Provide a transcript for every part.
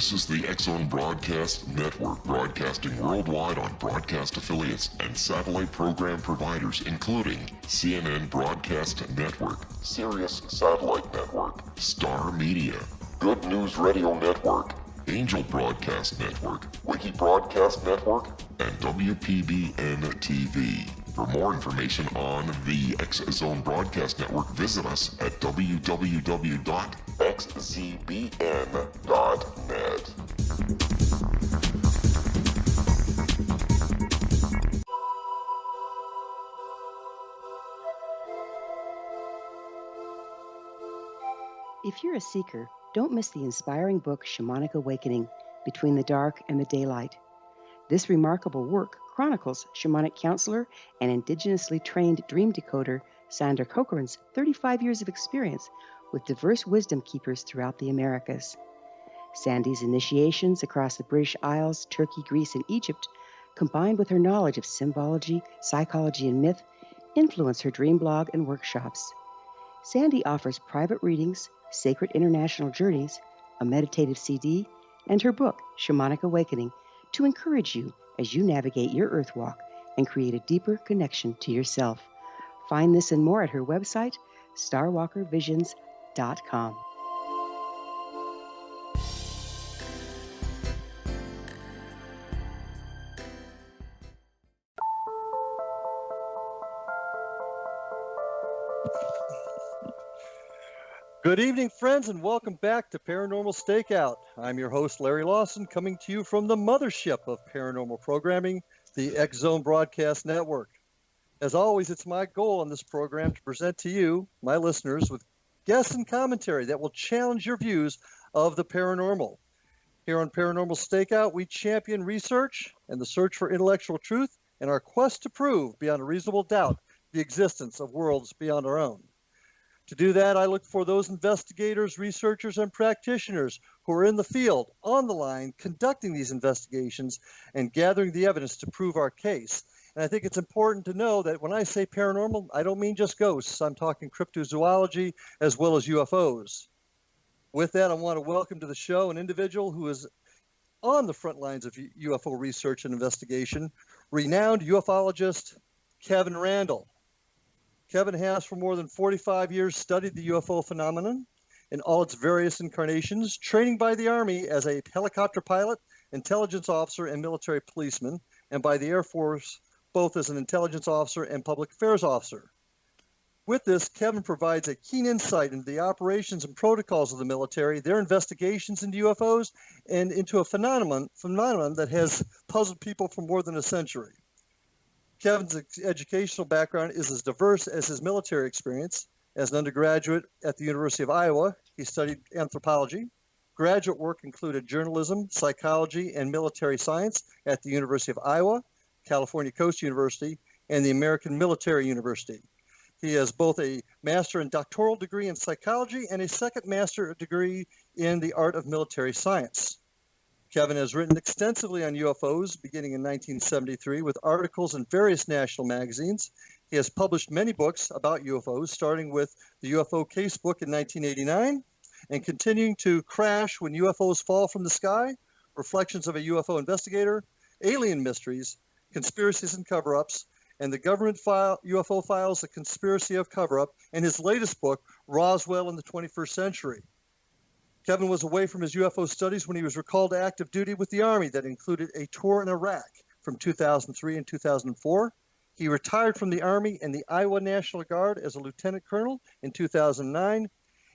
This is the X-Zone Broadcast Network, broadcasting worldwide on broadcast affiliates and satellite program providers, including CNN Broadcast Network, Sirius Satellite Network, Star Media, Good News Radio Network, Angel Broadcast Network, Wiki Broadcast Network, and WPBN TV. For more information on the X-Zone Broadcast Network, visit us at www.xzbn.net. If you're a seeker, don't miss the inspiring book Shamanic Awakening, Between the Dark and the Daylight. This remarkable work chronicles shamanic counselor and indigenously trained dream decoder Sandra Cochran's 35 years of experience with diverse wisdom keepers throughout the Americas. Sandy's initiations across the British Isles, Turkey, Greece, and Egypt, combined with her knowledge of symbology, psychology, and myth, influence her dream blog and workshops. Sandy offers private readings, sacred international journeys, a meditative CD, and her book, Shamanic Awakening, to encourage you as you navigate your earth walk and create a deeper connection to yourself. Find this and more at her website, starwalkervisions.com. Good evening, friends, and welcome back to Paranormal Stakeout. I'm your host, Larry Lawson, coming to you from the mothership of paranormal programming, the X-Zone Broadcast Network. As always, it's my goal on this program to present to you, my listeners, with guests and commentary that will challenge your views of the paranormal. Here on Paranormal Stakeout, we champion research and the search for intellectual truth and our quest to prove, beyond a reasonable doubt, the existence of worlds beyond our own. To do that, I look for those investigators, researchers, and practitioners who are in the field, on the line, conducting these investigations and gathering the evidence to prove our case. And I think it's important to know that when I say paranormal, I don't mean just ghosts. I'm talking cryptozoology as well as UFOs. With that, I want to welcome to the show an individual who is on the front lines of UFO research and investigation, renowned ufologist Kevin Randle. Kevin has for more than 45 years studied the UFO phenomenon in all its various incarnations, training by the Army as a helicopter pilot, intelligence officer, and military policeman, and by the Air Force both as an intelligence officer and public affairs officer. With this, Kevin provides a keen insight into the operations and protocols of the military, their investigations into UFOs, and into a phenomenon that has puzzled people for more than a century. Kevin's educational background is as diverse as his military experience. As an undergraduate at the University of Iowa, he studied anthropology. Graduate work included journalism, psychology, and military science at the University of Iowa, California Coast University, and the American Military University. He has both a master and doctoral degree in psychology and a second master degree in the art of military science. Kevin has written extensively on UFOs beginning in 1973 with articles in various national magazines. He has published many books about UFOs, starting with the UFO Case Book in 1989 and continuing to Crash When UFOs Fall from the Sky, Reflections of a UFO Investigator, Alien Mysteries, Conspiracies and Cover-Ups, and the Government UFO Files, The Conspiracy of Cover-Up, and his latest book, Roswell in the 21st Century. Kevin was away from his UFO studies when he was recalled to active duty with the Army that included a tour in Iraq from 2003 and 2004. He retired from the Army and the Iowa National Guard as a lieutenant colonel in 2009,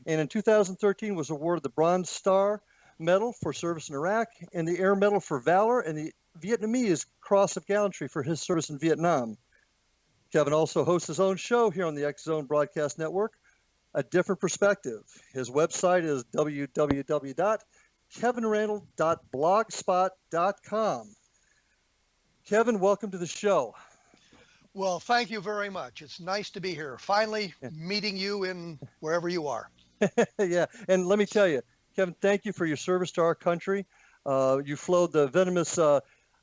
and in 2013 was awarded the Bronze Star Medal for service in Iraq and the Air Medal for Valor and the Vietnamese Cross of Gallantry for his service in Vietnam. Kevin also hosts his own show here on the X-Zone Broadcast Network, A Different Perspective. His website is www.kevinrandle.blogspot.com. Kevin, welcome to the show. Well, thank you very much. It's nice to be here. Finally meeting you in wherever you are. Yeah, and let me tell you, Kevin, thank you for your service to our country. You flew the venomous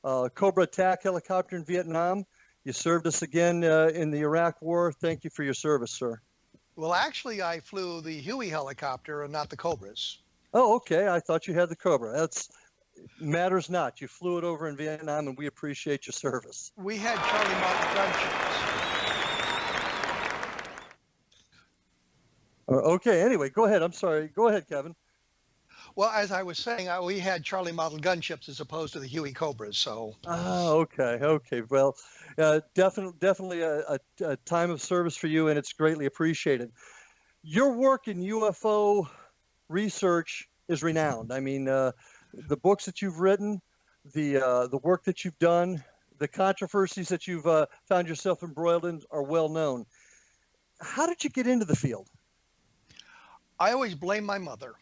Cobra attack helicopter in Vietnam. You served us again in the Iraq War. Thank you for your service, sir. Well, actually, I flew the Huey helicopter and not the Cobras. Oh, okay. I thought you had the Cobra. That's matters not. You flew it over in Vietnam, and we appreciate your service. We had Charlie Mountain gunships. Okay. Anyway, go ahead. I'm sorry. Go ahead, Kevin. Well, as I was saying, we had Charlie model gunships as opposed to the Huey Cobras. So. Okay. Okay. Well, definitely a time of service for you, and it's greatly appreciated. Your work in UFO research is renowned. I mean, the books that you've written, the work that you've done, the controversies that you've found yourself embroiled in are well known. How did you get into the field? I always blame my mother.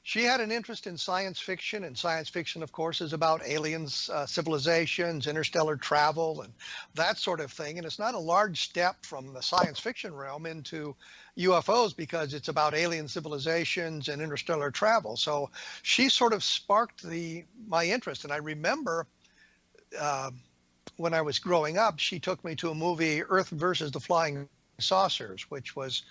She had an interest in science fiction, and science fiction, of course, is about aliens, civilizations, interstellar travel, and that sort of thing. And it's not a large step from the science fiction realm into UFOs because it's about alien civilizations and interstellar travel. So she sort of sparked my interest. And I remember when I was growing up, she took me to a movie, Earth versus the Flying Saucers, which was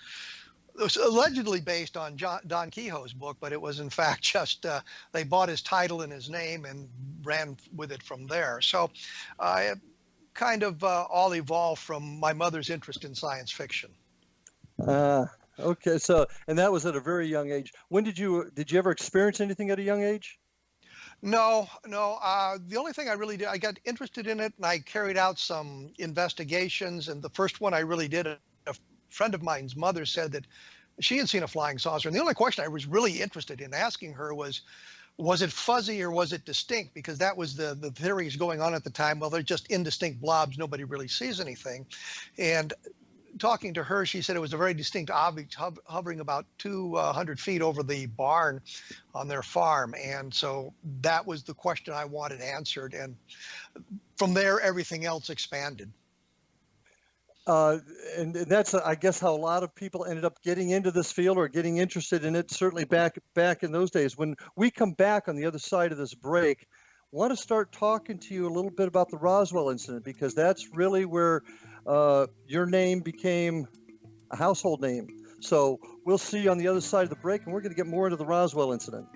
allegedly based on Don Quixote's book, but it was in fact just they bought his title and his name and ran with it from there. So I kind of all evolved from my mother's interest in science fiction. Okay, so and that was at a very young age. When did you ever experience anything at a young age? No. The only thing I really did, I got interested in it, and I carried out some investigations. And the first one I really did, a friend of mine's mother said that she had seen a flying saucer. And the only question I was really interested in asking her was it fuzzy or was it distinct? Because that was the theories going on at the time. Well, they're just indistinct blobs. Nobody really sees anything. And talking to her, she said it was a very distinct object hovering about 200 feet over the barn on their farm. And so that was the question I wanted answered. And from there, everything else expanded. And that's, I guess, how a lot of people ended up getting into this field or getting interested in it, certainly back in those days. When we come back on the other side of this break, I want to start talking to you a little bit about the Roswell incident, because that's really where your name became a household name. So we'll see you on the other side of the break, and we're going to get more into the Roswell incident.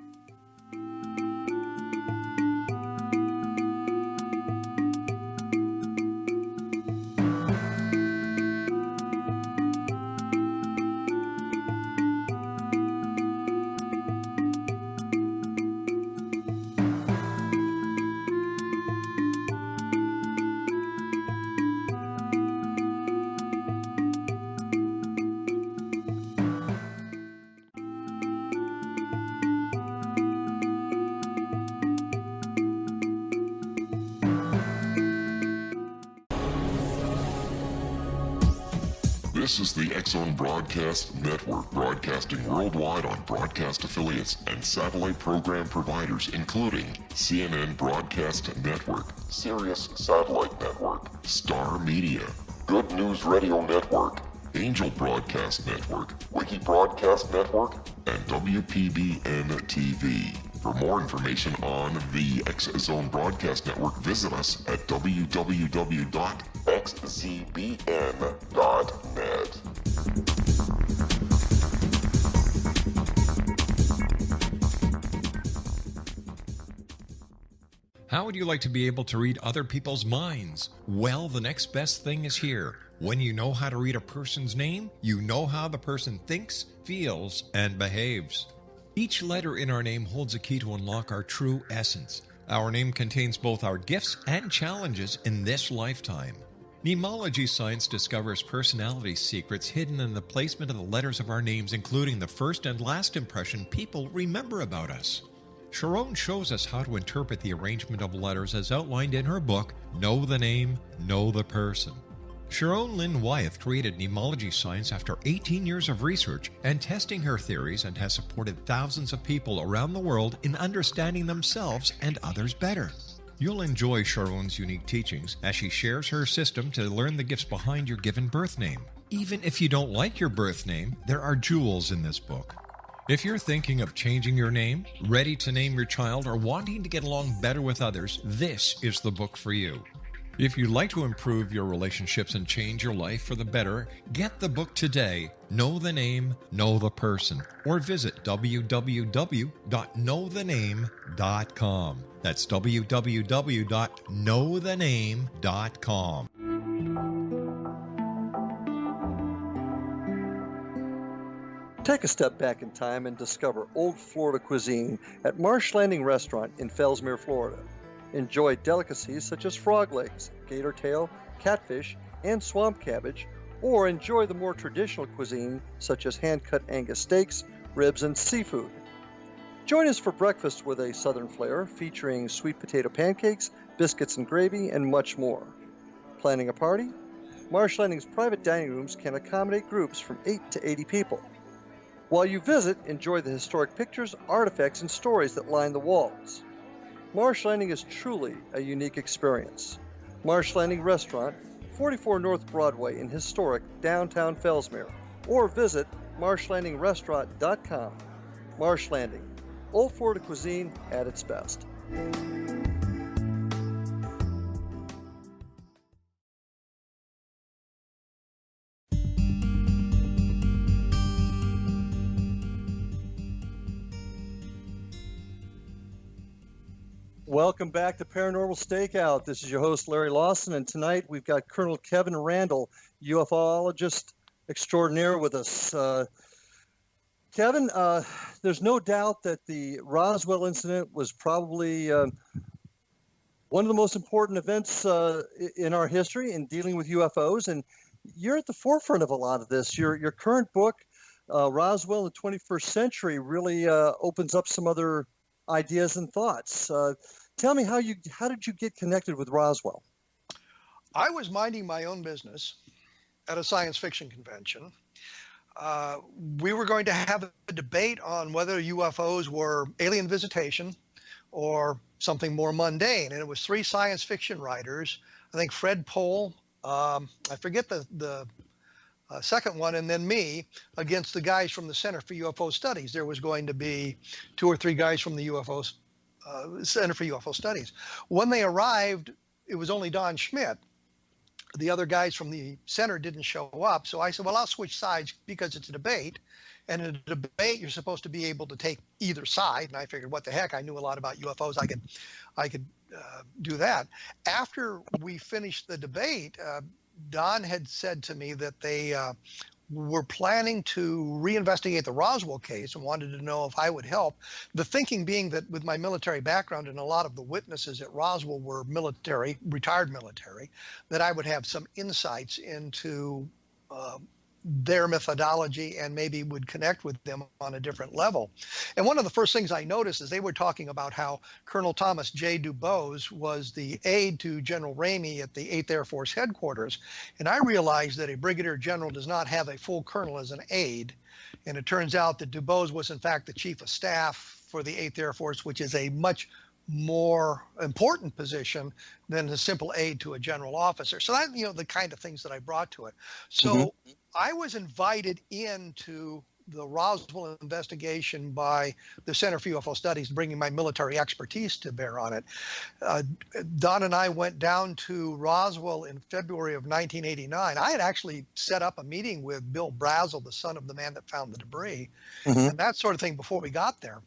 This is the X-Zone Broadcast Network, broadcasting worldwide on broadcast affiliates and satellite program providers, including CNN Broadcast Network, Sirius Satellite Network, Star Media, Good News Radio Network, Angel Broadcast Network, Wiki Broadcast Network, and WPBN TV. For more information on the X-Zone Broadcast Network, visit us at www.xzbn.net. How would you like to be able to read other people's minds? Well, the next best thing is here. When you know how to read a person's name, you know how the person thinks, feels, and behaves. Each letter in our name holds a key to unlock our true essence. Our name contains both our gifts and challenges in this lifetime. Mnemology science discovers personality secrets hidden in the placement of the letters of our names, including the first and last impression people remember about us. Sharon shows us how to interpret the arrangement of letters as outlined in her book, Know the Name, Know the Person. Sharon Lynn Wyeth created mnemology science after 18 years of research and testing her theories, and has supported thousands of people around the world in understanding themselves and others better. You'll enjoy Sharon's unique teachings as she shares her system to learn the gifts behind your given birth name. Even if you don't like your birth name, there are jewels in this book. If you're thinking of changing your name, ready to name your child, or wanting to get along better with others, this is the book for you. If you'd like to improve your relationships and change your life for the better, get the book today, Know the Name, Know the Person, or visit www.knowthename.com. That's www.knowthename.com. Take a step back in time and discover old Florida cuisine at Marsh Landing Restaurant in Fellsmere, Florida. Enjoy delicacies such as frog legs, gator tail, catfish, and swamp cabbage, or enjoy the more traditional cuisine such as hand-cut Angus steaks, ribs, and seafood. Join us for breakfast with a southern flair featuring sweet potato pancakes, biscuits and gravy, and much more. Planning a party? Marsh Landing's private dining rooms can accommodate groups from 8 to 80 people. While you visit, enjoy the historic pictures, artifacts, and stories that line the walls. Marsh Landing is truly a unique experience. Marsh Landing Restaurant, 44 North Broadway in historic downtown Fellsmere, or visit marshlandingrestaurant.com. Marsh Landing, old Florida cuisine at its best. Welcome back to Paranormal Stakeout. This is your host, Larry Lawson, and tonight we've got Colonel Kevin Randle, UFOologist extraordinaire, with us. Kevin, there's no doubt that the Roswell incident was probably one of the most important events in our history in dealing with UFOs, and you're at the forefront of a lot of this. Your current book, Roswell in the 21st Century, really opens up some other ideas and thoughts. Tell me how did you get connected with Roswell? I was minding my own business at a science fiction convention. We were going to have a debate on whether UFOs were alien visitation or something more mundane. And it was 3 science fiction writers, I think Fred Pohl, I forget the second one, and then me, against the guys from the Center for UFO Studies. There was going to be 2 or 3 guys from the Center for UFO Studies. When they arrived, it was only Don Schmidt. The other guys from the center didn't show up. So I said, well, I'll switch sides because it's a debate. And in a debate, you're supposed to be able to take either side. And I figured, what the heck? I knew a lot about UFOs. I could do that. After we finished the debate, Don had said to me that they were planning to reinvestigate the Roswell case and wanted to know if I would help. The thinking being that with my military background and a lot of the witnesses at Roswell were military, retired military, that I would have some insights into their methodology and maybe would connect with them on a different level. And one of the first things I noticed is they were talking about how Colonel Thomas J. Dubose was the aide to General Ramey at the 8th Air Force headquarters. And I realized that a brigadier general does not have a full colonel as an aide. And it turns out that Dubose was in fact the chief of staff for the 8th Air Force, which is a much more important position than a simple aide to a general officer. So that, the kind of things that I brought to it. So I was invited into the Roswell investigation by the Center for UFO Studies, bringing my military expertise to bear on it. Don and I went down to Roswell in February of 1989. I had actually set up a meeting with Bill Brazel, the son of the man that found the debris, and that sort of thing before we got there.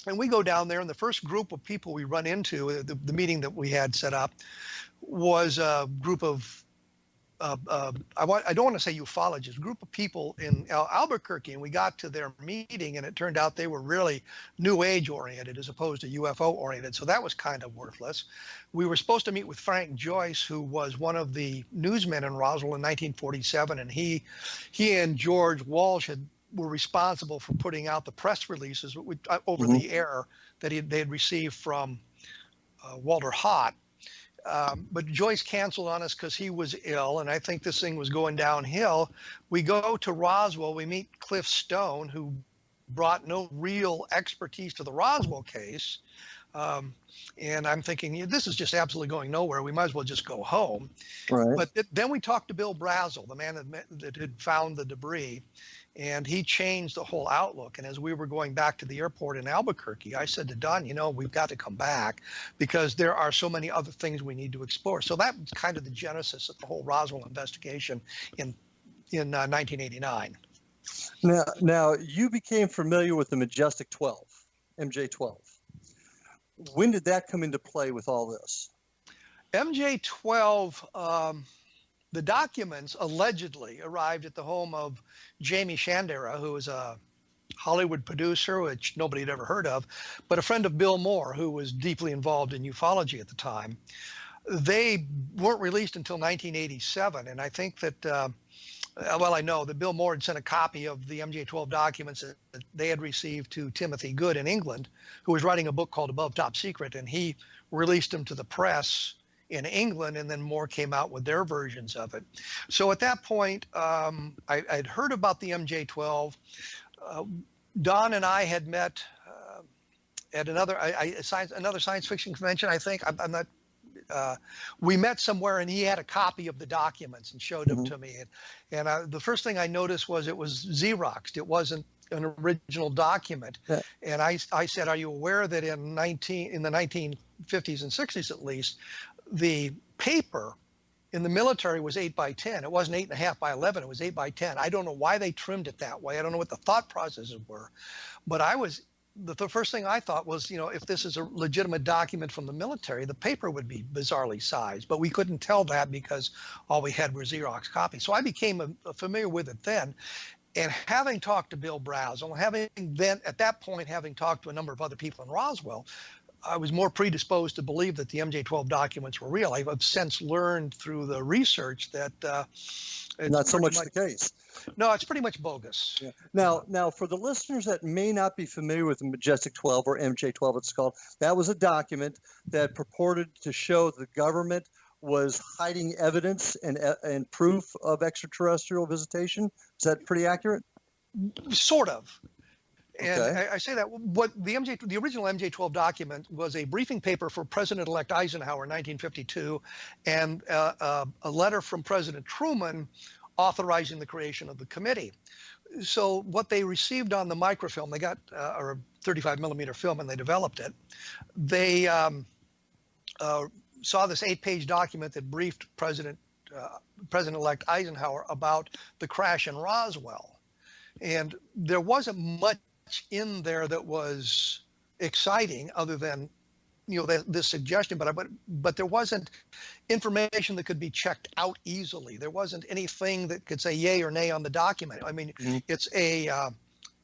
And we go down there, and the first group of people we run into, the meeting that we had set up, was a group of, I don't want to say ufologists, a group of people in Albuquerque. And we got to their meeting, and it turned out they were really New Age oriented as opposed to UFO oriented. So that was kind of worthless. We were supposed to meet with Frank Joyce, who was one of the newsmen in Roswell in 1947. And he and George Walsh were responsible for putting out the press releases over the air that they had received from Walter Hott. But Joyce canceled on us because he was ill, and I think this thing was going downhill. We go to Roswell. We meet Cliff Stone, who brought no real expertise to the Roswell case. And I'm thinking, this is just absolutely going nowhere. We might as well just go home. Right. But then we talked to Bill Brazel, the man that had found the debris. And he changed the whole outlook. And as we were going back to the airport in Albuquerque, I said to Don, we've got to come back because there are so many other things we need to explore. So that was kind of the genesis of the whole Roswell investigation in 1989. Now you became familiar with the Majestic 12, MJ12. When did that come into play with all this? MJ12, the documents allegedly arrived at the home of Jamie Shandera, who was a Hollywood producer, which nobody had ever heard of, but a friend of Bill Moore, who was deeply involved in ufology at the time. They weren't released until 1987, and I think that, I know that Bill Moore had sent a copy of the MJ12 documents that they had received to Timothy Good in England, who was writing a book called Above Top Secret, and he released them to the press in England, and then Moore came out with their versions of it. So at that point, I'd heard about the MJ12. Don and I had met at another science fiction convention, I think. I'm not. We met somewhere, and he had a copy of the documents and showed them to me. And the first thing I noticed was it was Xeroxed. It wasn't an original document. Yeah. And I said, "Are you aware that in the 1950s and 60s at least, the paper in the military was 8 by 10. It wasn't 8.5 by 11. It was 8 by 10. I don't know why they trimmed it that way. I don't know what the thought processes were, but the first thing I thought was, if this is a legitimate document from the military, the paper would be bizarrely sized, but we couldn't tell that because all we had were Xerox copies. So I became familiar with it then. And having talked to Bill Brazel, at that point, having talked to a number of other people in Roswell, I was more predisposed to believe that the MJ12 documents were real. I've since learned through the research that it's not so much the case. No, it's pretty much bogus. Yeah. Now, for the listeners that may not be familiar with the Majestic 12 or MJ12, it's called, that was a document that purported to show the government was hiding evidence and proof of extraterrestrial visitation. Is that pretty accurate? Sort of. And okay. I say that what the original MJ12 document was a briefing paper for President-elect Eisenhower in 1952, and a letter from President Truman authorizing the creation of the committee. So what they received on the microfilm, they got a 35 millimeter film, and they developed it. They saw this 8-page document that briefed President-elect Eisenhower about the crash in Roswell, and there wasn't much in there that was exciting other than this suggestion, but there wasn't information that could be checked out easily. There wasn't anything that could say yay or nay on the document. I mean, It's a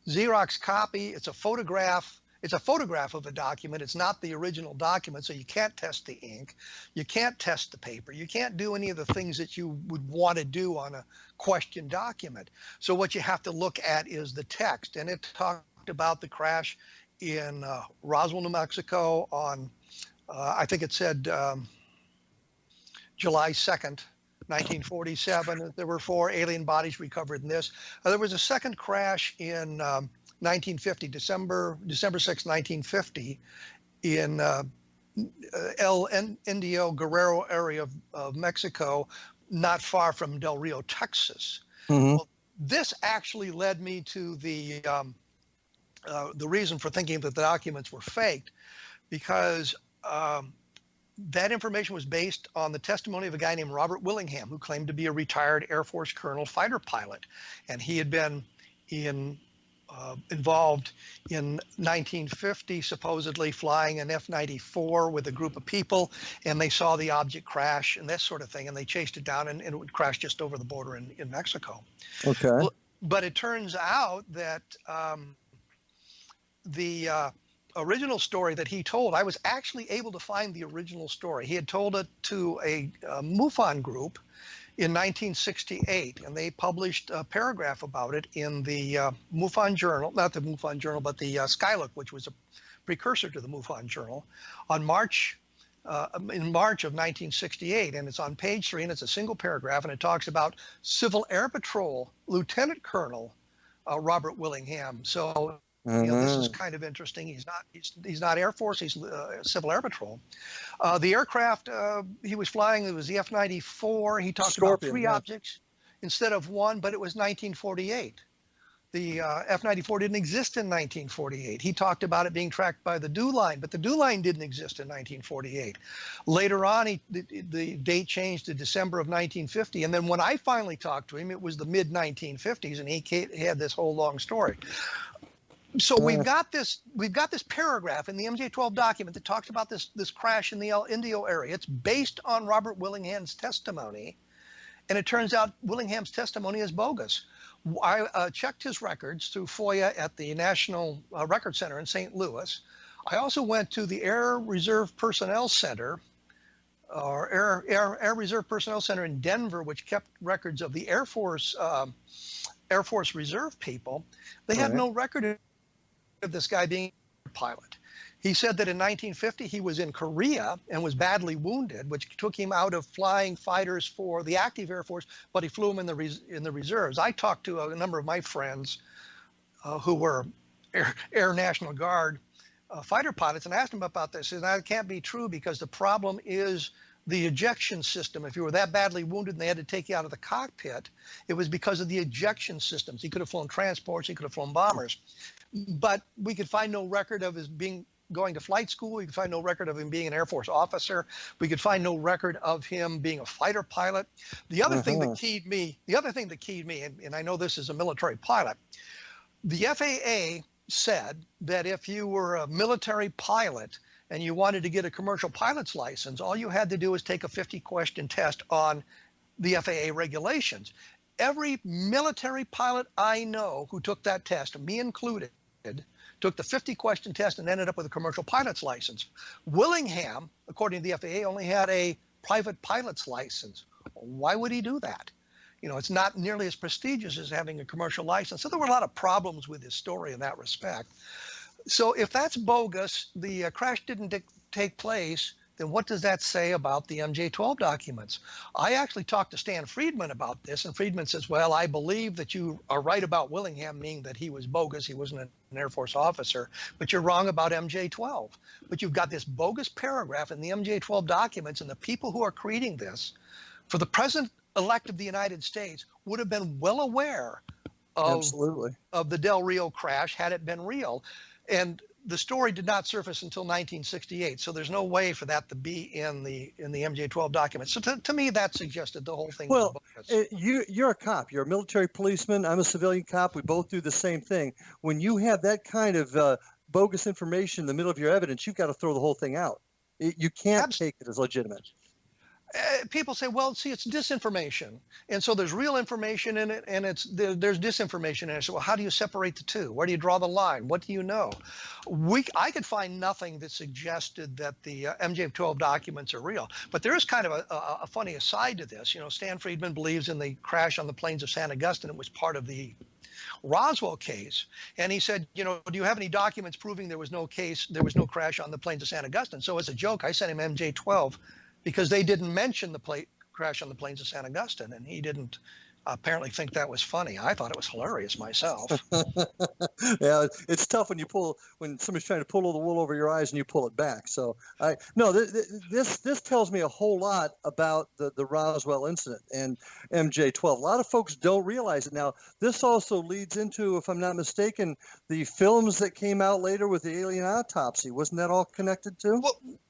Xerox copy. It's a photograph. It's a photograph of a document. It's not the original document, so you can't test the ink. You can't test the paper. You can't do any of the things that you would want to do on a question document. So what you have to look at is the text, and it talked about the crash in Roswell, New Mexico on, I think it said July 2nd, 1947. There were 4 alien bodies recovered in this. There was a second crash in 1950, December 6, 1950, in El Indio Guerrero area of Mexico, not far from Del Rio, Texas. Well, this actually led me to the reason for thinking that the documents were faked, because that information was based on the testimony of a guy named Robert Willingham, who claimed to be a retired Air Force colonel fighter pilot, and he had been involved in 1950, supposedly flying an F-94 with a group of people, and they saw the object crash and that sort of thing, and they chased it down, and it would crash just over the border in Mexico. Okay. But it turns out that the original story that he told, I was actually able to find the original story. He had told it to a MUFON group in 1968, and they published a paragraph about it in the MUFON Journal, not the MUFON Journal, but the Skylook, which was a precursor to the MUFON Journal, in March of 1968, and it's on page 3, and it's a single paragraph, and it talks about Civil Air Patrol Lieutenant Colonel Robert Willingham. So this is kind of interesting. He's not Air Force. He's Civil Air Patrol. The aircraft he was flying, it was the F-94. He talked about 3 objects instead of 1, but it was 1948. the F-94 didn't exist in 1948. He talked about it being tracked by the DEW line, but the DEW line didn't exist in 1948. Later on, the date changed to December of 1950. And then when I finally talked to him, it was the mid-1950s, and he had this whole long story. So we've got this paragraph in the MJ-12 document that talks about this crash in the El Indio area. It's based on Robert Willingham's testimony, and it turns out Willingham's testimony is bogus. I checked his records through FOIA at the National Record Center in St. Louis. I also went to the Air Reserve Personnel Center, or Air Reserve Personnel Center in Denver, which kept records of the Air Force Reserve people. They have no record of this guy being a pilot. He said that in 1950 he was in Korea and was badly wounded, which took him out of flying fighters for the active Air Force, but he flew them in the reserves. I talked to a number of my friends who were Air National Guard fighter pilots and asked them about this. And that can't be true because the problem is the ejection system. If you were that badly wounded and they had to take you out of the cockpit, it was because of the ejection systems. He could have flown transports, he could have flown bombers. But we could find no record of his going to flight school. We could find no record of him being an Air Force officer. We could find no record of him being a fighter pilot. The other thing that keyed me, and I know this is a military pilot, the FAA said that if you were a military pilot and you wanted to get a commercial pilot's license, all you had to do was take a 50-question test on the FAA regulations. Every military pilot I know who took that test, me included, took the 50-question test and ended up with a commercial pilot's license. Willingham, according to the FAA, only had a private pilot's license. Why would he do that? You know, it's not nearly as prestigious as having a commercial license. So there were a lot of problems with his story in that respect. So if that's bogus, the crash didn't take place, then what does that say about the MJ-12 documents? I actually talked to Stan Friedman about this, and Friedman says, well, I believe that you are right about Willingham, meaning that he was bogus. He wasn't an Air Force officer, but you're wrong about MJ-12. But you've got this bogus paragraph in the MJ-12 documents, and the people who are creating this, for the President-elect of the United States, would have been well aware of the Del Rio crash had it been real. And the story did not surface until 1968, so there's no way for that to be in the MJ-12 documents. So to me, that suggested the whole thing. Well, you're a cop. You're a military policeman. I'm a civilian cop. We both do the same thing. When you have that kind of bogus information in the middle of your evidence, you've got to throw the whole thing out. You can't take it as legitimate. People say, well, see, it's disinformation. And so there's real information in it, and there's disinformation in it. So well, how do you separate the two? Where do you draw the line? What do you know? I could find nothing that suggested that the MJ-12 documents are real. But there is kind of a funny aside to this. You know, Stan Friedman believes in the crash on the plains of San Augustine. It was part of the Roswell case. And he said, you know, do you have any documents proving there was no crash on the plains of San Augustine? So as a joke, I sent him MJ-12 because they didn't mention the crash on the plains of San Augustine, and he didn't apparently think that was funny. I thought it was hilarious myself. Yeah, it's tough when somebody's trying to pull the wool over your eyes and you pull it back. So this tells me a whole lot about the Roswell incident and MJ-12. A lot of folks don't realize it. Now, this also leads into, if I'm not mistaken, the films that came out later with the alien autopsy. Wasn't that all connected too?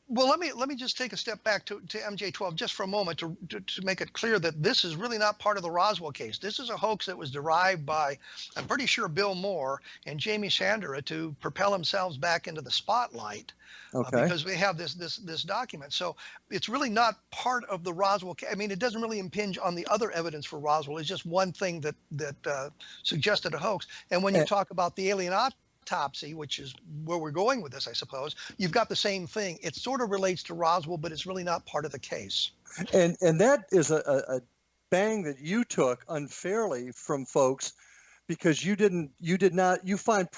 Well, let me just take a step back to MJ-12 just for a moment to make it clear that this is really not part of the Roswell case. This is a hoax that was derived by, I'm pretty sure, Bill Moore and Jamie Shandera to propel themselves back into the spotlight because we have this document. So it's really not part of the Roswell case. I mean, it doesn't really impinge on the other evidence for Roswell. It's just one thing that suggested a hoax. And when you talk about the alien autopsy, which is where we're going with this, I suppose, you've got the same thing. It sort of relates to Roswell, but it's really not part of the case. And that is a bang that you took unfairly from folks, because you found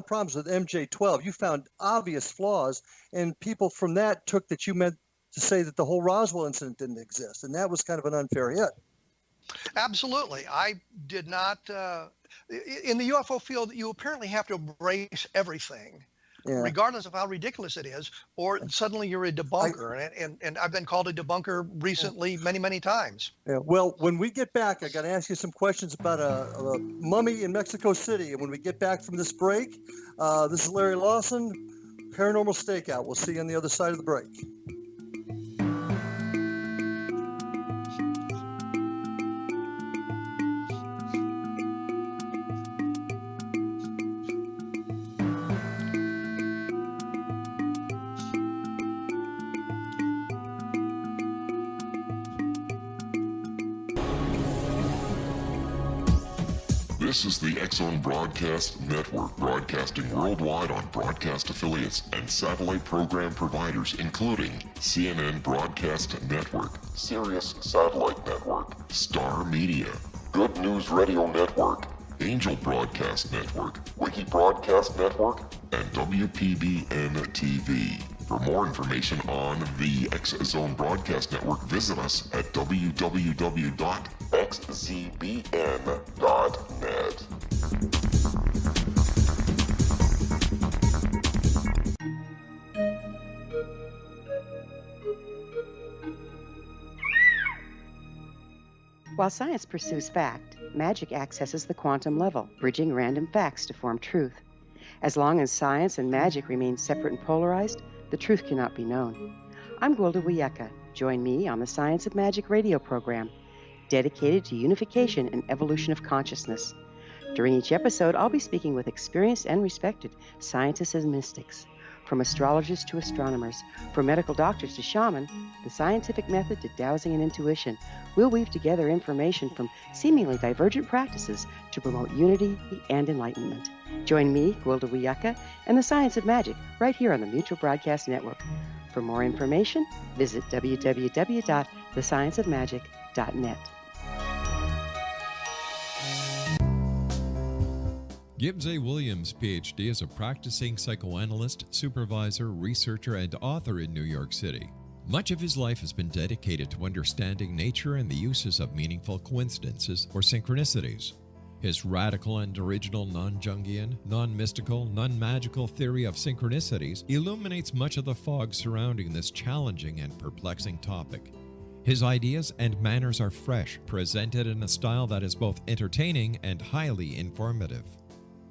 problems with MJ-12. You found obvious flaws, and people from that took that you meant to say that the whole Roswell incident didn't exist, and that was kind of an unfair hit. Absolutely. I did not. In the UFO field, you apparently have to embrace everything Yeah. regardless of how ridiculous it is, or suddenly you're a debunker. And I've been called a debunker recently many, many times. Yeah. Well, when we get back, I got to ask you some questions about a mummy in Mexico City. And when we get back from this break, this is Larry Lawson, Paranormal Stakeout. We'll see you on the other side of the break. This is the X-Zone Broadcast Network, broadcasting worldwide on broadcast affiliates and satellite program providers, including CNN Broadcast Network, Sirius Satellite Network, Star Media, Good News Radio Network, Angel Broadcast Network, Wiki Broadcast Network, and WPBN TV. For more information on the X-Zone Broadcast Network, visit us at www.xzbn.net. While science pursues fact, magic accesses the quantum level, bridging random facts to form truth. As long as science and magic remain separate and polarized, the truth cannot be known. I'm Gwilda Wiyaka. Join me on the Science of Magic radio program, dedicated to unification and evolution of consciousness. During each episode, I'll be speaking with experienced and respected scientists and mystics. From astrologers to astronomers, from medical doctors to shaman, the scientific method to dowsing and intuition, we'll weave together information from seemingly divergent practices to promote unity and enlightenment. Join me, Gwilda Wiyaka, and the Science of Magic right here on the Mutual Broadcast Network. For more information, visit www.thescienceofmagic.net. Gibbs A. Williams, Ph.D., is a practicing psychoanalyst, supervisor, researcher, and author in New York City. Much of his life has been dedicated to understanding nature and the uses of meaningful coincidences or synchronicities. His radical and original non-Jungian, non-mystical, non-magical theory of synchronicities illuminates much of the fog surrounding this challenging and perplexing topic. His ideas and manners are fresh, presented in a style that is both entertaining and highly informative.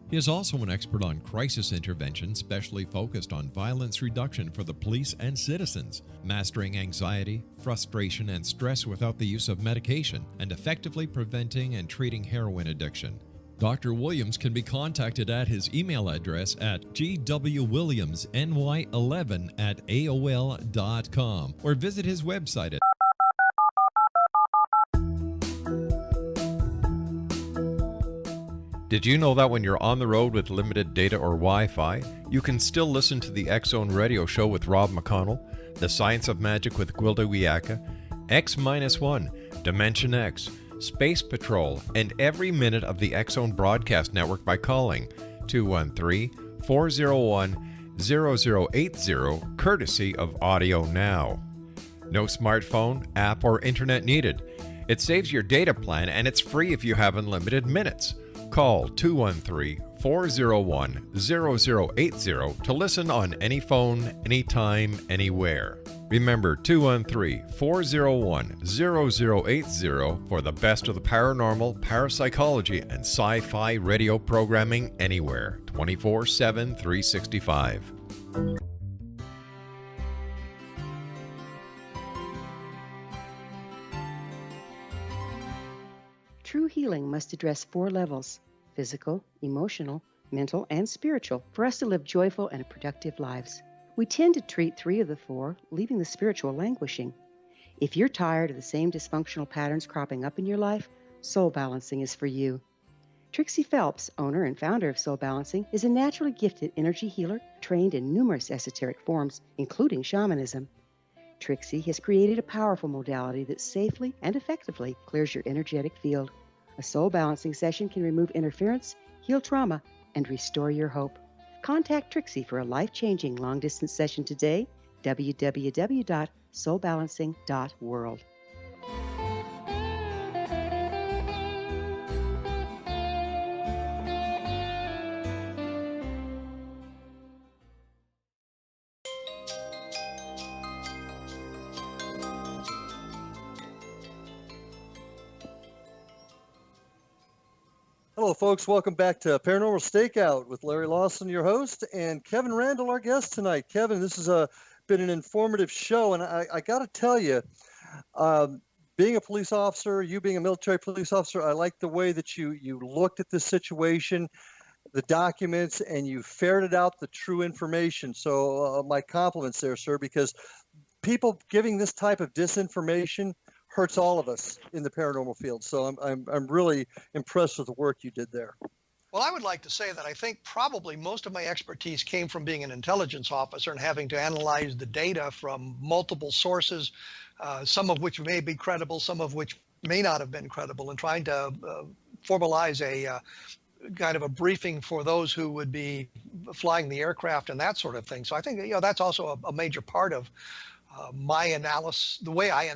He is also an expert on crisis intervention, specially focused on violence reduction for the police and citizens, mastering anxiety, frustration, and stress without the use of medication, and effectively preventing and treating heroin addiction. Dr. Williams can be contacted at his email address at gwwilliamsny11@aol.com or visit his website at Did you know that when you're on the road with limited data or Wi-Fi, you can still listen to the X-Zone Radio Show with Rob McConnell, The Science of Magic with Gwilda Wiyaka, X-1, Dimension X, Space Patrol, and every minute of the X-Zone Broadcast Network by calling 213-401-0080, courtesy of Audio Now. No smartphone, app, or internet needed. It saves your data plan and it's free if you have unlimited minutes. Call 213-401-0080 to listen on any phone, anytime, anywhere. Remember 213-401-0080 for the best of the paranormal, parapsychology, and sci-fi radio programming anywhere, 24/7, 365. True healing must address 4 levels: physical, emotional, mental, and spiritual, for us to live joyful and productive lives. We tend to treat 3 of the 4, leaving the spiritual languishing. If you're tired of the same dysfunctional patterns cropping up in your life, soul balancing is for you. Trixie Phelps, owner and founder of Soul Balancing, is a naturally gifted energy healer trained in numerous esoteric forms, including shamanism. Trixie has created a powerful modality that safely and effectively clears your energetic field. A soul balancing session can remove interference, heal trauma, and restore your hope. Contact Trixie for a life-changing long-distance session today, www.soulbalancing.world. Hello, folks. Welcome back to Paranormal Stakeout with Larry Lawson, your host, and Kevin Randle, our guest tonight. Kevin, this has been an informative show, and I got to tell you, being a police officer, you being a military police officer, I like the way that you looked at this situation, the documents, and you ferreted out the true information. So my compliments there, sir, because people giving this type of disinformation hurts all of us in the paranormal field. So I'm really impressed with the work you did there. Well, I would like to say that I think probably most of my expertise came from being an intelligence officer and having to analyze the data from multiple sources, some of which may be credible, some of which may not have been credible, and trying to formalize a kind of a briefing for those who would be flying the aircraft and that sort of thing. So I think that's also a major part of my analysis, the way I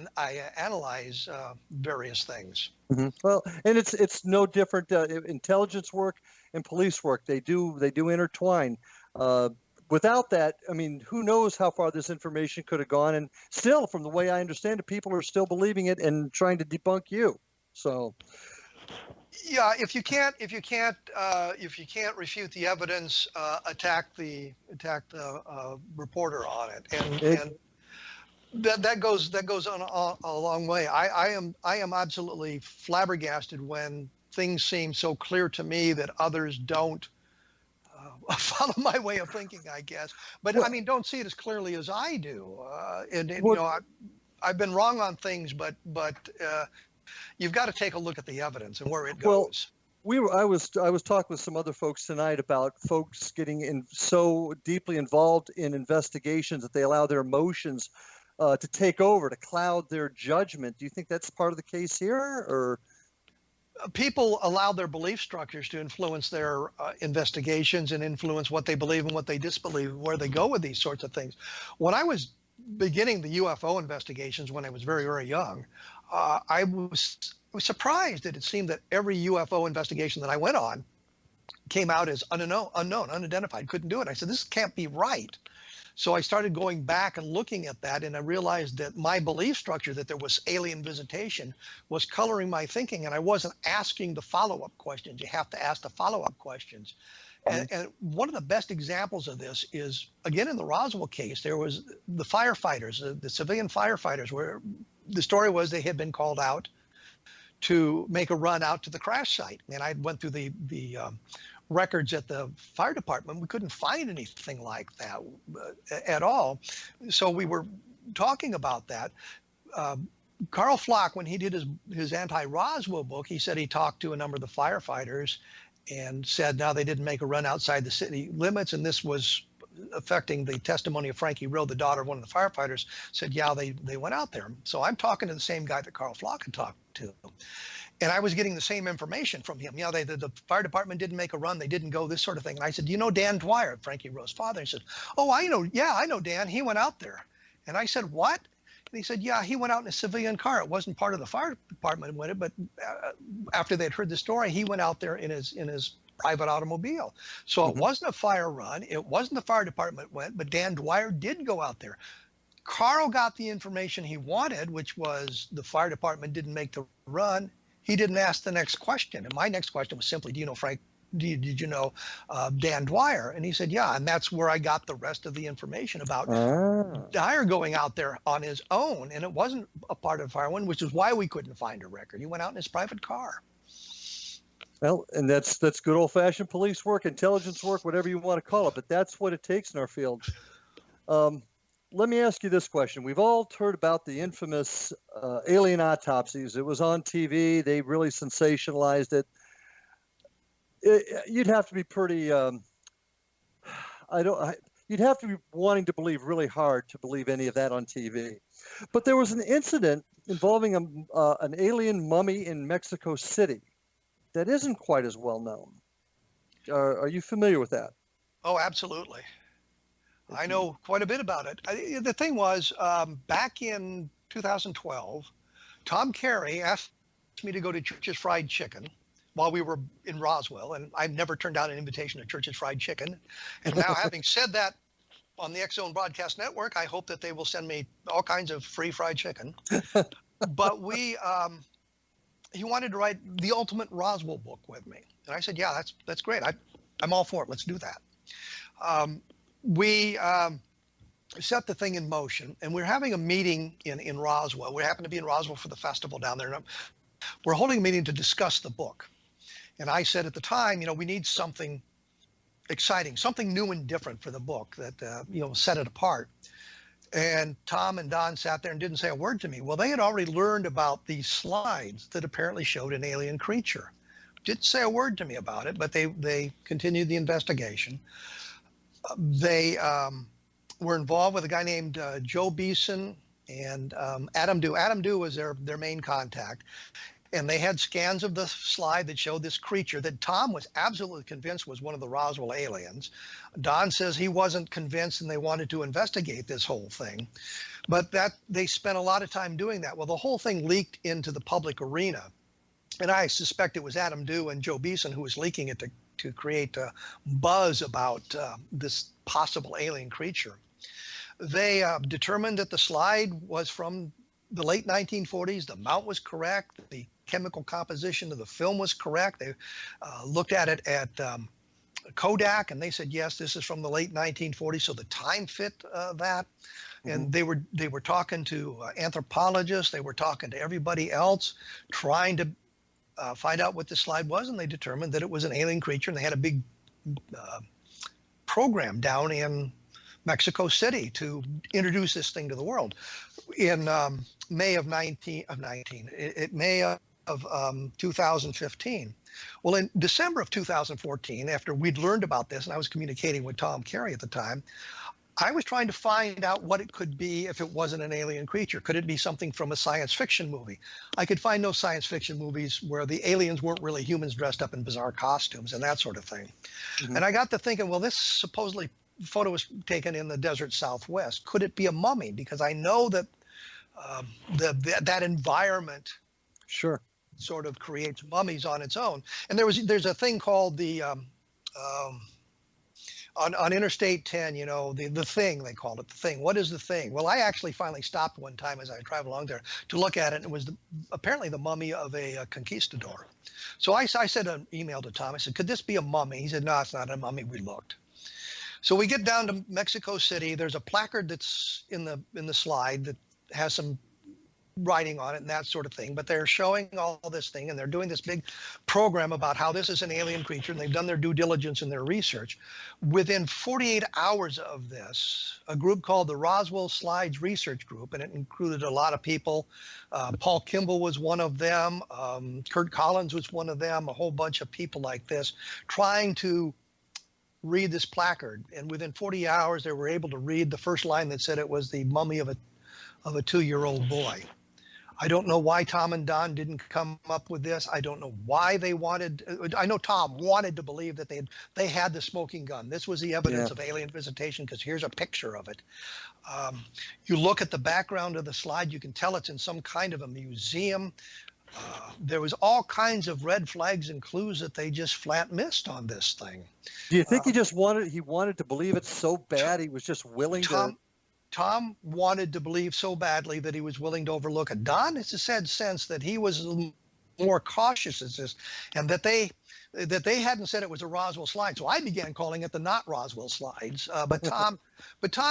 analyze various things. Mm-hmm. Well, and it's no different. Intelligence work and police work, they do intertwine. Without that, I mean, who knows how far this information could have gone? And still, from the way I understand it, people are still believing it and trying to debunk you. So, yeah, if you can't refute the evidence, attack the reporter on it, and that goes on a long way. I am absolutely flabbergasted when things seem so clear to me that others don't follow my way of thinking, I guess. But I mean, don't see it as clearly as I do. I've been wrong on things, but you've got to take a look at the evidence and where it goes. Well, I was talking with some other folks tonight about folks getting so deeply involved in investigations that they allow their emotions to take over, to cloud their judgment. Do you think that's part of the case here, or? People allow their belief structures to influence their investigations and influence what they believe and what they disbelieve, where they go with these sorts of things. When I was beginning the UFO investigations when I was very, very young, I was surprised that it seemed that every UFO investigation that I went on came out as unknown, unidentified, couldn't do it. I said, this can't be right. So I started going back and looking at that, and I realized that my belief structure that there was alien visitation was coloring my thinking, and I wasn't asking the follow-up questions. You have to ask the follow-up questions. And one of the best examples of this is, again, in the Roswell case, there was the firefighters, the civilian firefighters, where the story was they had been called out to make a run out to the crash site. And I went through the records at the fire department. We couldn't find anything like that at all. So we were talking about that. Carl Flock, when he did his anti-Roswell book, he said he talked to a number of the firefighters and said now they didn't make a run outside the city limits, and this was affecting the testimony of Frankie Rowe, the daughter of one of the firefighters, said, yeah, they went out there. So I'm talking to the same guy that Carl Flock had talked to. And I was getting the same information from him. You know, the fire department didn't make a run. They didn't go, this sort of thing. And I said, do you know Dan Dwyer, Frankie Rowe's father? He said, oh, I know. Yeah, I know Dan. He went out there. And I said, what? And he said, yeah, he went out in a civilian car. It wasn't part of the fire department went it, but after they'd heard the story, he went out there in his private automobile. So it wasn't a fire run. It wasn't the fire department went, but Dan Dwyer did go out there. Carl got the information he wanted, which was the fire department didn't make the run. He didn't ask the next question. And my next question was simply, do you know Frank? Did you know Dan Dwyer? And he said, yeah. And that's where I got the rest of the information about Dwyer going out there on his own. And it wasn't a part of the fire one, which is why we couldn't find a record. He went out in his private car. Well, and that's good old-fashioned police work, intelligence work, whatever you want to call it. But that's what it takes in our field. Let me ask you this question. We've all heard about the infamous alien autopsies. It was on TV. They really sensationalized it. You'd have to be pretty, you'd have to be wanting to believe really hard to believe any of that on TV. But there was an incident involving an alien mummy in Mexico City that isn't quite as well known. Are you familiar with that? Oh, absolutely. I know quite a bit about it. The thing was, back in 2012, Tom Carey asked me to go to Church's Fried Chicken while we were in Roswell, and I've never turned down an invitation to Church's Fried Chicken. And now, having said that, on the X Zone Broadcast Network, I hope that they will send me all kinds of free fried chicken. But he wanted to write the ultimate Roswell book with me. And I said, yeah, that's great. I'm all for it. Let's do that. We set the thing in motion, and we're having a meeting in Roswell. We happen to be in Roswell for the festival down there. And we're holding a meeting to discuss the book. And I said at the time, we need something exciting, something new and different for the book that, set it apart. And Tom and Don sat there and didn't say a word to me. Well, they had already learned about these slides that apparently showed an alien creature. Didn't say a word to me about it, but they continued the investigation. They were involved with a guy named Joe Beeson and Adam Dew. Adam Dew was their main contact. And they had scans of the slide that showed this creature that Tom was absolutely convinced was one of the Roswell aliens. Don says he wasn't convinced, and they wanted to investigate this whole thing. But they spent a lot of time doing that. Well, the whole thing leaked into the public arena. And I suspect it was Adam Dew and Joe Beeson who was leaking it to create a buzz about this possible alien creature. They determined that the slide was from the late 1940s. The mount was correct. The chemical composition of the film was correct. They looked at it at Kodak, and they said, yes, this is from the late 1940s. So the time fit that. And they were talking to anthropologists. They were talking to everybody else, trying to find out what the slide was. And they determined that it was an alien creature. And they had a big program down in Mexico City to introduce this thing to the world. In May of 2015. Well, in December of 2014, after we'd learned about this, and I was communicating with Tom Carey at the time, I was trying to find out what it could be if it wasn't an alien creature. Could it be something from a science fiction movie? I could find no science fiction movies where the aliens weren't really humans dressed up in bizarre costumes and that sort of thing. And I got to thinking, well, this supposedly photo was taken in the desert Southwest. Could it be a mummy? Because I know that that environment sort of creates mummies on its own. And there's a thing called the on Interstate 10, the thing, they called it, the thing. What is the thing? Well, I actually finally stopped one time as I traveled along there to look at it, and it was apparently the mummy of a conquistador. So I sent an email to Tom. I said, could this be a mummy? He said, no, it's not a mummy. We looked. So we get down to Mexico City. There's a placard that's in the slide that has some writing on it and that sort of thing, but they're showing all this thing, and they're doing this big program about how this is an alien creature, and they've done their due diligence in their research. Within 48 hours of this, a group called the Roswell Slides Research Group, and it included a lot of people. Paul Kimball was one of them. Kurt Collins was one of them. A whole bunch of people like this trying to read this placard, and within 40 hours they were able to read the first line that said it was the mummy of a 2-year-old boy. I don't know why Tom and Don didn't come up with this. I don't know why they wanted. I know Tom wanted to believe that they had the smoking gun. This was the evidence of alien visitation, because here's a picture of it. You look at the background of the slide, you can tell it's in some kind of a museum. There was all kinds of red flags and clues that they just flat missed on this thing. Do you think he wanted to believe it so bad he was just willing to? Tom wanted to believe so badly that he was willing to overlook it. Don, it's a sad sense that he was more cautious as this, and that they hadn't said it was a Roswell slide. So I began calling it the not Roswell slides. But Tom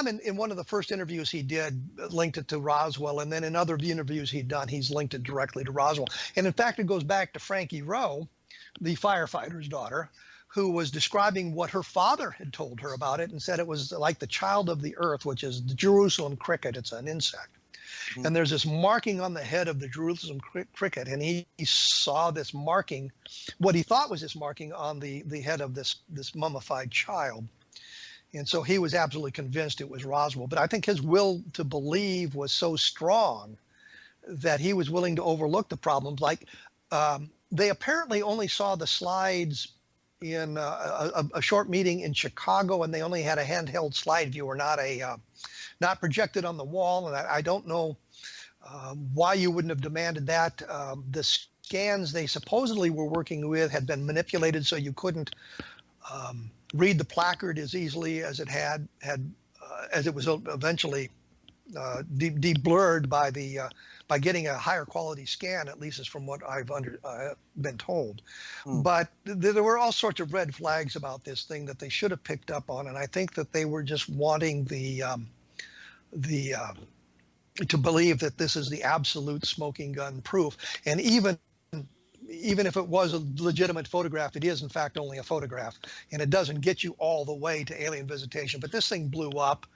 in one of the first interviews he did linked it to Roswell, and then in other interviews he'd done, he's linked it directly to Roswell. And in fact, it goes back to Frankie Rowe, the firefighter's daughter, who was describing what her father had told her about it, and said it was like the child of the earth, which is the Jerusalem cricket. It's an insect. And there's this marking on the head of the Jerusalem cricket, and he saw this marking, what he thought was this marking on the head of this mummified child. And so he was absolutely convinced it was Roswell. But I think his will to believe was so strong that he was willing to overlook the problems. Like they apparently only saw the slides in a short meeting in Chicago, and they only had a handheld slide viewer, not projected on the wall. And I don't know why you wouldn't have demanded that. The scans they supposedly were working with had been manipulated so you couldn't read the placard as easily as it as it was eventually de-blurred by the by getting a higher quality scan, at least is from what I've been told. But there were all sorts of red flags about this thing that they should have picked up on, and I think that they were just wanting to believe that this is the absolute smoking gun proof. And even if it was a legitimate photograph, it is in fact only a photograph, and it doesn't get you all the way to alien visitation. But this thing blew up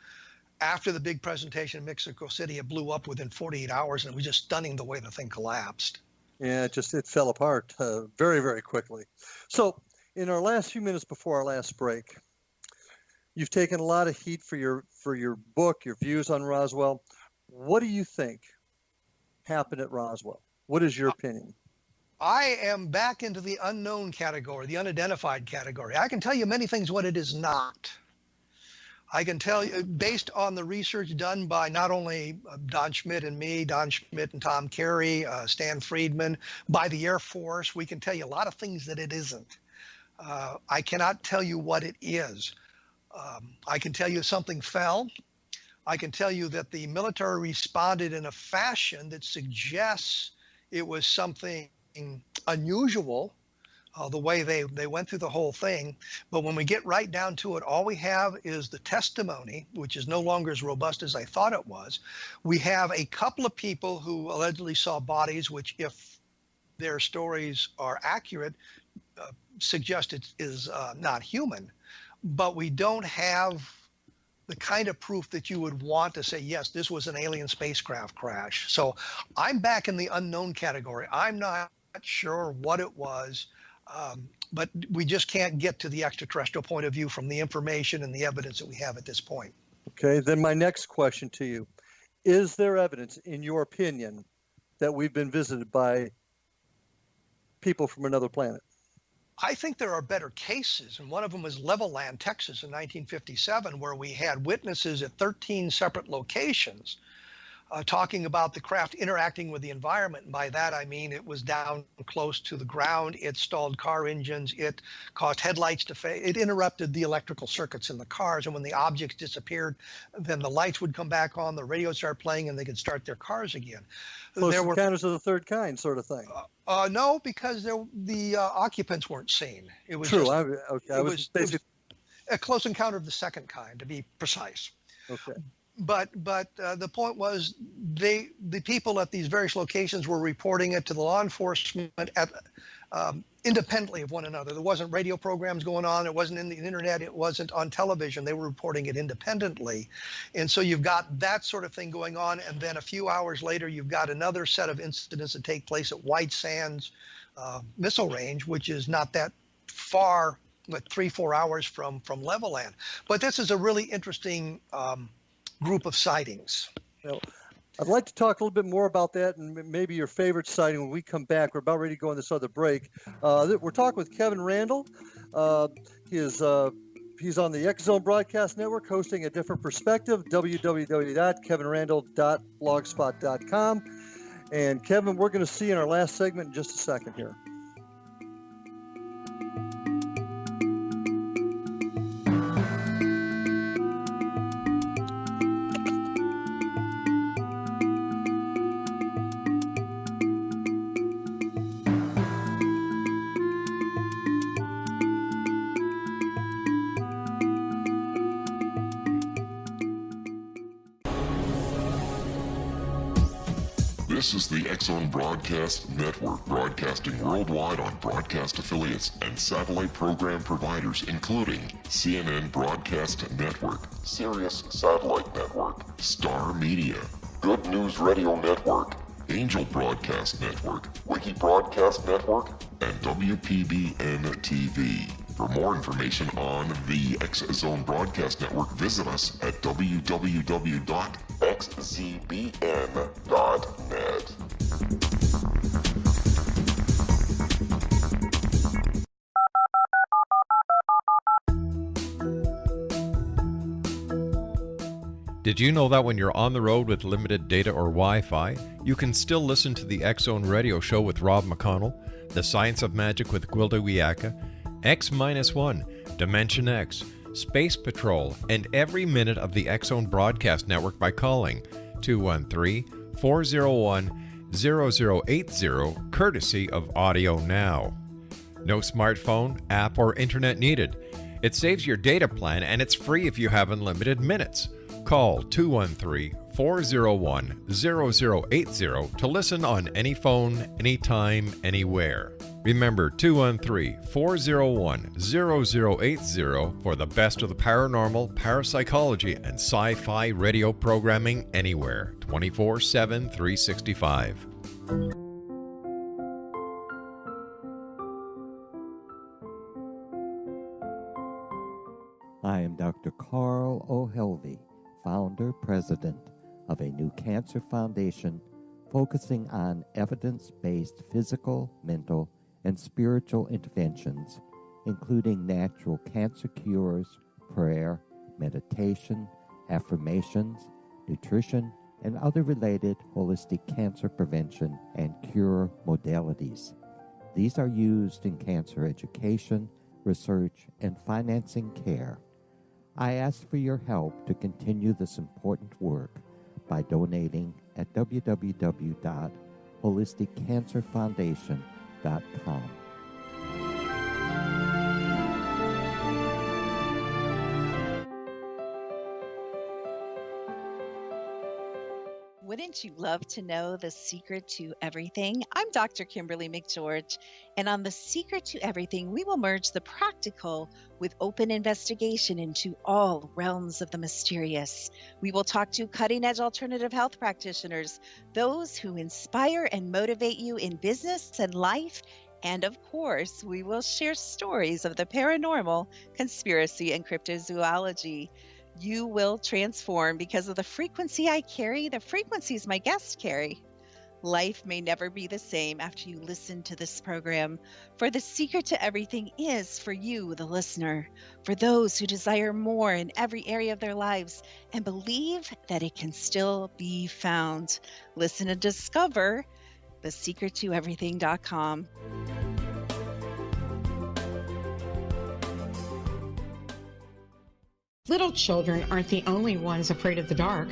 after the big presentation in Mexico City. It blew up within 48 hours, and it was just stunning the way the thing collapsed. Yeah, it fell apart very, very quickly. So in our last few minutes before our last break, you've taken a lot of heat for your book, your views on Roswell. What do you think happened at Roswell? What is your opinion? I am back into the unknown category, the unidentified category. I can tell you many things what it is not. I can tell you, based on the research done by not only Don Schmidt and me, Don Schmidt and Tom Carey, Stan Friedman, by the Air Force, we can tell you a lot of things that it isn't. I cannot tell you what it is. I can tell you something fell. I can tell you that the military responded in a fashion that suggests it was something unusual, the way they went through the whole thing. But when we get right down to it, all we have is the testimony, which is no longer as robust as I thought it was. We have a couple of people who allegedly saw bodies, which, if their stories are accurate, suggest it is not human. But we don't have the kind of proof that you would want to say, yes, this was an alien spacecraft crash. So I'm back in the unknown category. I'm not sure what it was, but we just can't get to the extraterrestrial point of view from the information and the evidence that we have at this point. Okay, then my next question to you, is there evidence, in your opinion, that we've been visited by people from another planet? I think there are better cases, and one of them was Levelland, Texas in 1957, where we had witnesses at 13 separate locations talking about the craft interacting with the environment. And by that, I mean it was down close to the ground, it stalled car engines, it caused headlights to fail, it interrupted the electrical circuits in the cars, and when the objects disappeared, then the lights would come back on, the radio would start playing, and they could start their cars again. Close encounters of the third kind sort of thing. No, because the occupants weren't seen. It was true. Just, I was basically a close encounter of the second kind, to be precise. Okay. But the point was, the people at these various locations were reporting it to the law enforcement at independently of one another. There wasn't radio programs going on. It wasn't in the internet. It wasn't on television. They were reporting it independently. And so you've got that sort of thing going on. And then a few hours later, you've got another set of incidents that take place at White Sands missile range, which is not that far, but 3-4 hours from Levelland. But this is a really interesting group of sightings. Well, I'd like to talk a little bit more about that and maybe your favorite sighting when we come back. We're about ready to go on this other break. We're talking with Kevin Randle. He's on the X Zone Broadcast Network, hosting A Different Perspective, www.kevinrandle.blogspot.com. And Kevin, we're going to see you in our last segment in just a second here. This is the X Zone Broadcast Network, broadcasting worldwide on broadcast affiliates and satellite program providers, including CNN Broadcast Network, Sirius Satellite Network, Star Media, Good News Radio Network, Angel Broadcast Network, Wiki Broadcast Network, and WPBN TV. For more information on the X Zone Broadcast Network, visit us at www.xzbn.net. Did you know that when you're on the road with limited data or Wi-Fi, you can still listen to the X Zone Radio Show with Rob McConnell, The Science of Magic with Gwilda Wiyaka, X-1, Dimension X, Space Patrol, and every minute of the X Zone Broadcast Network by calling 213 213-401-0080, courtesy of Audio Now. No smartphone, app, or internet needed. It saves your data plan and it's free if you have unlimited minutes. Call 213-401-0080 to listen on any phone, anytime, anywhere. Remember 213-401-0080 for the best of the paranormal, parapsychology, and sci-fi radio programming anywhere, 24/7, 365. I am Dr. Carl O'Helvey, founder, president of a new cancer foundation focusing on evidence-based physical, mental, and spiritual interventions, including natural cancer cures, prayer, meditation, affirmations, nutrition, and other related holistic cancer prevention and cure modalities. These are used in cancer education, research, and financing care. I ask for your help to continue this important work by donating at www.holisticcancerfoundation.com. Wouldn't you love to know the secret to everything? I'm Dr. Kimberly McGeorge, and on The Secret to Everything, we will merge the practical with open investigation into all realms of the mysterious. We will talk to cutting-edge alternative health practitioners, those who inspire and motivate you in business and life, and of course, we will share stories of the paranormal, conspiracy, and cryptozoology. You will transform because of the frequency I carry, the frequencies my guests carry. Life may never be the same after you listen to this program, for the secret to everything is for you, the listener, for those who desire more in every area of their lives and believe that it can still be found. Listen and discover thesecrettoeverything.com. Little children aren't the only ones afraid of the dark.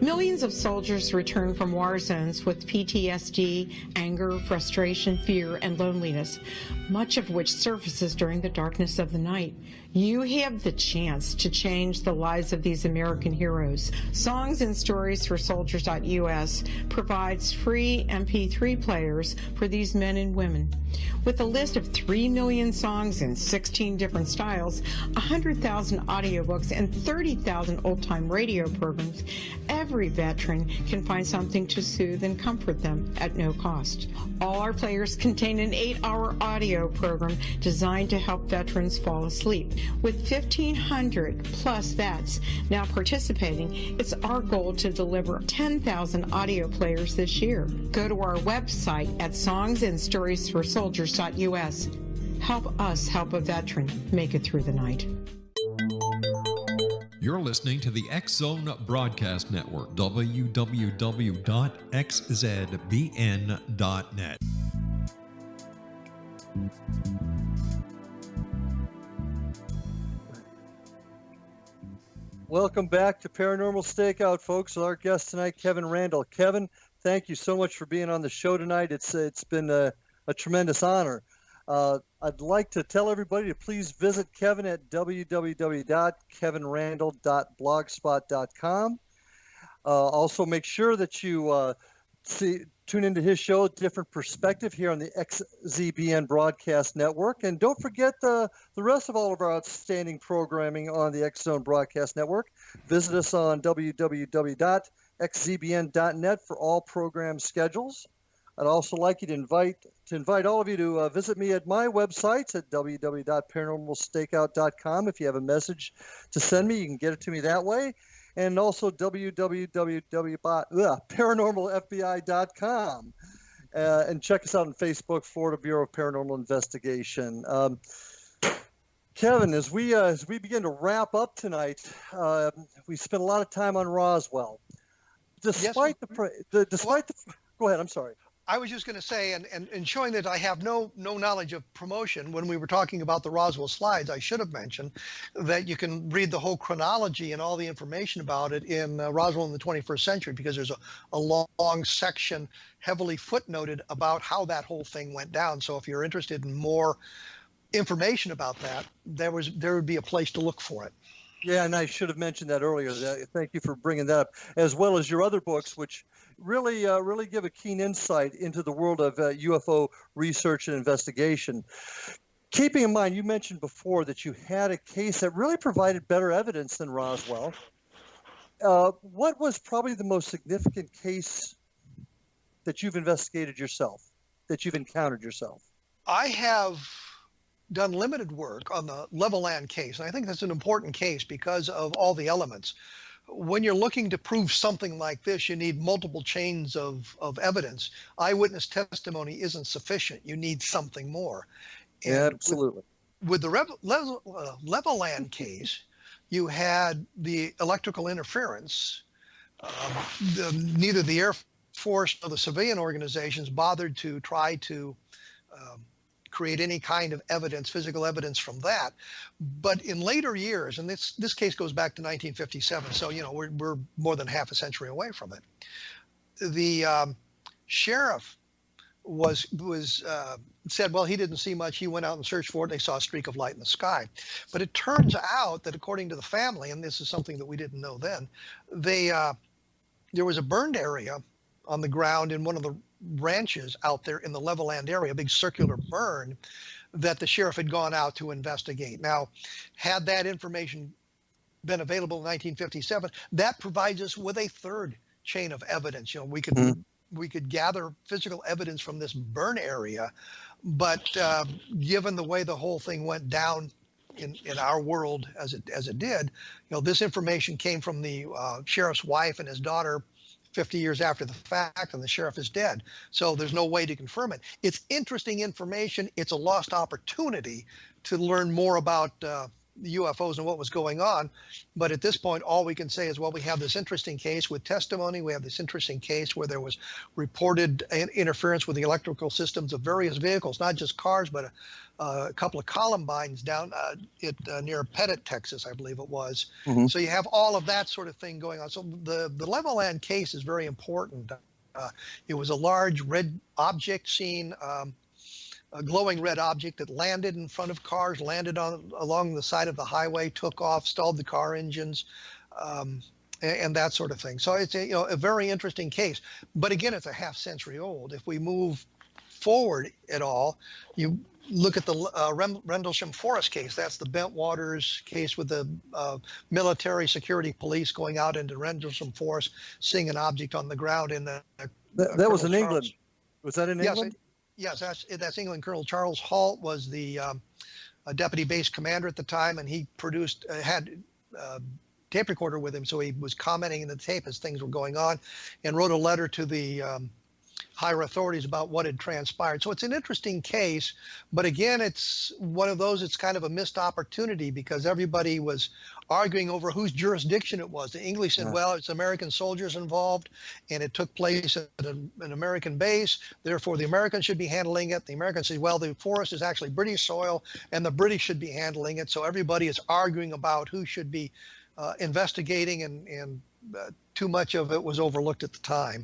Millions of soldiers return from war zones with PTSD, anger, frustration, fear, and loneliness, much of which surfaces during the darkness of the night. You have the chance to change the lives of these American heroes. Songs and Stories for Soldiers.us provides free MP3 players for these men and women. With a list of 3 million songs in 16 different styles, 100,000 audiobooks, and 30,000 old-time radio programs, every veteran can find something to soothe and comfort them at no cost. All our players contain an 8-hour audio program designed to help veterans fall asleep. With 1,500 plus vets now participating, it's our goal to deliver 10,000 audio players this year. Go to our website at songsandstoriesforsoldiers.us. Help us help a veteran make it through the night. You're listening to the X Zone Broadcast Network, www.xzbn.net. Welcome back to Paranormal Stakeout, folks, with our guest tonight, Kevin Randle. Kevin, thank you so much for being on the show tonight. It's been a tremendous honor. I'd like to tell everybody to please visit Kevin at www.kevinrandle.blogspot.com. Also, make sure that you tune into his show, Different Perspective, here on the XZBN Broadcast Network. And don't forget the rest of all of our outstanding programming on the X Zone Broadcast Network. Visit us on www.xzbn.net for all program schedules. I'd also like you to invite all of you to visit me at my website at www.paranormalstakeout.com. If you have a message to send me, you can get it to me that way. And also www.paranormalfbi.com. And check us out on Facebook, Florida Bureau of Paranormal Investigation. Kevin, as we begin to wrap up tonight, we spent a lot of time on Roswell. Go ahead. I'm sorry. I was just going to say, and showing that I have no knowledge of promotion, when we were talking about the Roswell slides, I should have mentioned that you can read the whole chronology and all the information about it in Roswell in the 21st Century, because there's a long section heavily footnoted about how that whole thing went down. So if you're interested in more information about that, there would be a place to look for it. Yeah, and I should have mentioned that earlier. Thank you for bringing that up, as well as your other books, which really give a keen insight into the world of UFO research and investigation. Keeping in mind, you mentioned before that you had a case that really provided better evidence than Roswell. What was probably the most significant case that you've investigated yourself, that you've encountered yourself? I have done limited work on the Levelland case, and I think that's an important case because of all the elements. When you're looking to prove something like this, you need multiple chains of evidence. Eyewitness testimony isn't sufficient. You need something more. And absolutely. With the Levelland case, you had the electrical interference. Neither the Air Force nor the civilian organizations bothered to try to create any kind of evidence, physical evidence from that. But in later years, and this case goes back to 1957, so we're more than half a century away from it. The sheriff said, well, he didn't see much. He went out and searched for it. They saw a streak of light in the sky. But it turns out that according to the family, and this is something that we didn't know then, there was a burned area on the ground in one of the ranches out there in the Levelland area, a big circular burn that the sheriff had gone out to investigate. Now, had that information been available in 1957, that provides us with a third chain of evidence. We could gather physical evidence from this burn area, but given the way the whole thing went down in our world as it did, this information came from the sheriff's wife and his daughter 50 years after the fact, and the sheriff is dead. So there's no way to confirm it. It's interesting information. It's a lost opportunity to learn more about the UFOs and what was going on. But at this point, all we can say is, well, we have this interesting case with testimony. We have this interesting case where there was reported interference with the electrical systems of various vehicles, not just cars, but a couple of Columbines down near Pettit, Texas, I believe it was. Mm-hmm. So you have all of that sort of thing going on. So the Levelland case is very important. It was a large red object seen, a glowing red object that landed in front of cars, landed along the side of the highway, took off, stalled the car engines, and that sort of thing. So it's a very interesting case. But again, it's a half century old. If we move forward at all, you look at the Rendlesham Forest case. That's the Bentwaters case with the military security police going out into Rendlesham Forest, seeing an object on the ground in the. That was in England. Was that in England? Yes, that's England. Colonel Charles Halt was the deputy base commander at the time, and he had a tape recorder with him, so he was commenting in the tape as things were going on, and wrote a letter to the higher authorities about what had transpired. So it's an interesting case, but again, it's one of those, it's kind of a missed opportunity because everybody was arguing over whose jurisdiction it was. The English said, well, it's American soldiers involved, and it took place at an American base, therefore the Americans should be handling it. The Americans said, well, the forest is actually British soil, and the British should be handling it. So everybody is arguing about who should be investigating, and too much of it was overlooked at the time.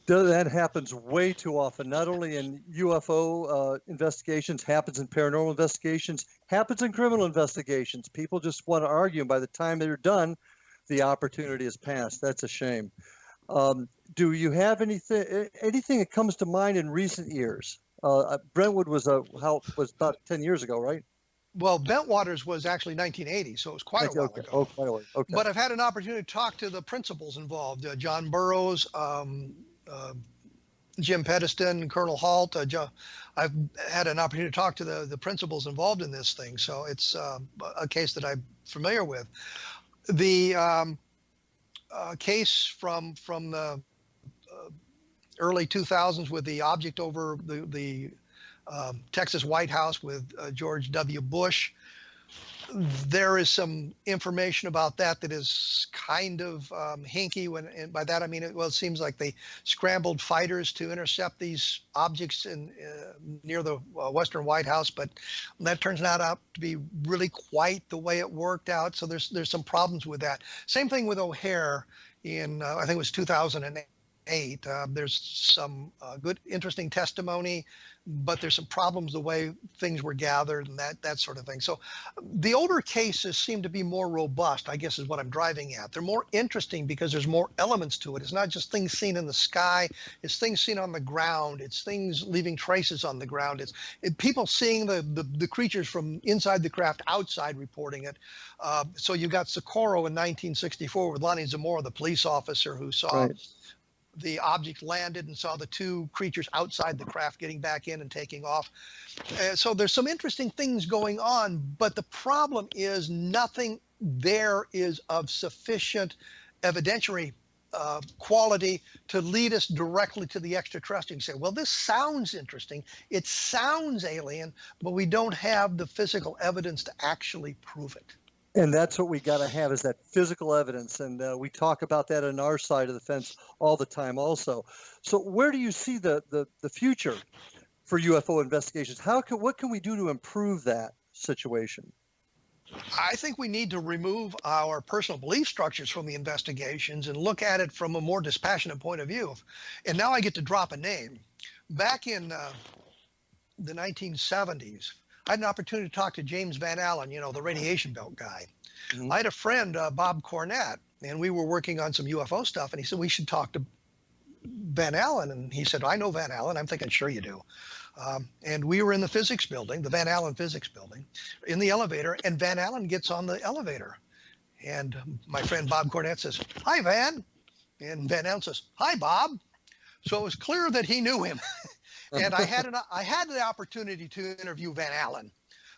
That happens way too often, not only in UFO investigations, happens in paranormal investigations, happens in criminal investigations. People just want to argue, and by the time they're done, the opportunity has passed. That's a shame. Do you have anything that comes to mind in recent years? Brentwood was about 10 years ago, right? Well, Bentwaters was actually 1980, so it was quite a while ago. Oh, quite a while. Okay. But I've had an opportunity to talk to the principals involved, John Burroughs, Jim Pedeston, Colonel Halt. I've had an opportunity to talk to the principals involved in this thing, so it's a case that I'm familiar with. The case from the early 2000s with the object over the Texas White House with George W. Bush, there is some information about that is kind of hinky. And by that I mean, it seems like they scrambled fighters to intercept these objects near the Western White House, but that turns out to be really quite the way it worked out. So there's some problems with that. Same thing with O'Hare in I think it was 2008. There's some good, interesting testimony, but there's some problems the way things were gathered and that sort of thing. So the older cases seem to be more robust, I guess is what I'm driving at. They're more interesting because there's more elements to it. It's not just things seen in the sky. It's things seen on the ground. It's things leaving traces on the ground. It's people seeing the creatures from inside the craft outside reporting it. So you got Socorro in 1964 with Lonnie Zamora, the police officer who saw the object landed and saw the two creatures outside the craft getting back in and taking off. So there's some interesting things going on, but the problem is nothing there is of sufficient evidentiary quality to lead us directly to the extraterrestrial. You say, well, this sounds interesting. It sounds alien, but we don't have the physical evidence to actually prove it. And that's what we got to have, is that physical evidence. And we talk about that on our side of the fence all the time also. So where do you see the future for UFO investigations? What can we do to improve that situation? I think we need to remove our personal belief structures from the investigations and look at it from a more dispassionate point of view. And now I get to drop a name. Back in the 1970s, I had an opportunity to talk to James Van Allen, the radiation belt guy. Mm-hmm. I had a friend, Bob Cornett, and we were working on some UFO stuff, and he said, we should talk to Van Allen. And he said, I know Van Allen. I'm thinking, sure you do. And we were in the physics building, the Van Allen physics building, in the elevator, and Van Allen gets on the elevator. And my friend Bob Cornett says, hi, Van. And Van Allen says, hi, Bob. So it was clear that he knew him. And I had the opportunity to interview Van Allen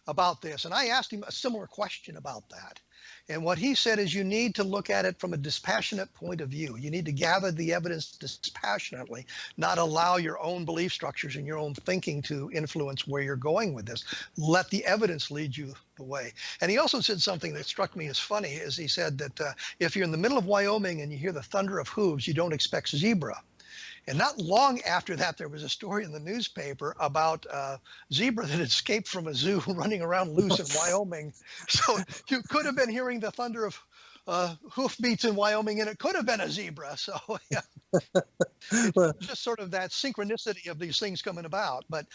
about this, and I asked him a similar question about that. And what he said is, you need to look at it from a dispassionate point of view. You need to gather the evidence dispassionately, not allow your own belief structures and your own thinking to influence where you're going with this. Let the evidence lead you the way. And he also said something that struck me as funny, is he said that if you're in the middle of Wyoming and you hear the thunder of hooves, you don't expect zebra. And not long after that, there was a story in the newspaper about a zebra that had escaped from a zoo running around loose in Wyoming. So you could have been hearing the thunder of hoofbeats in Wyoming, and it could have been a zebra. So yeah, it's just sort of that synchronicity of these things coming about. But